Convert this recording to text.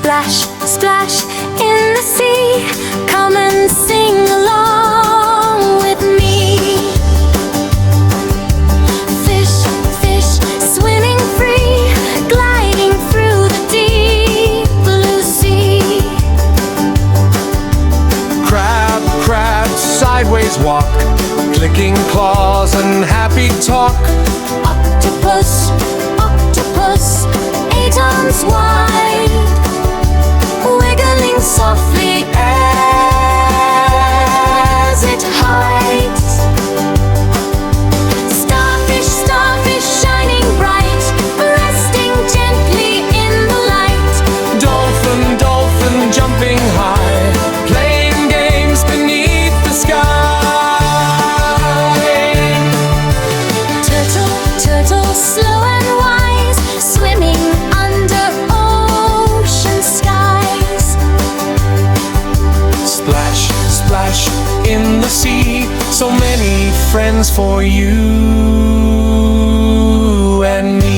Splash, splash in the sea. Come and sing along with me. Fish, fish, swimming free, gliding through the deep blue sea. Crab, crab, sideways walk, clicking claws and happy talk. Octopus, octopus, 8 arms wide, wiggling softly as it hides. Starfish, starfish, shining bright, resting gently in the light. Dolphin, dolphin, jumping high, playing games beneath the sky. Turtle, turtle, slow and wise, swimming under ocean skies. Splash, splash in the sea, so many friends for you and me.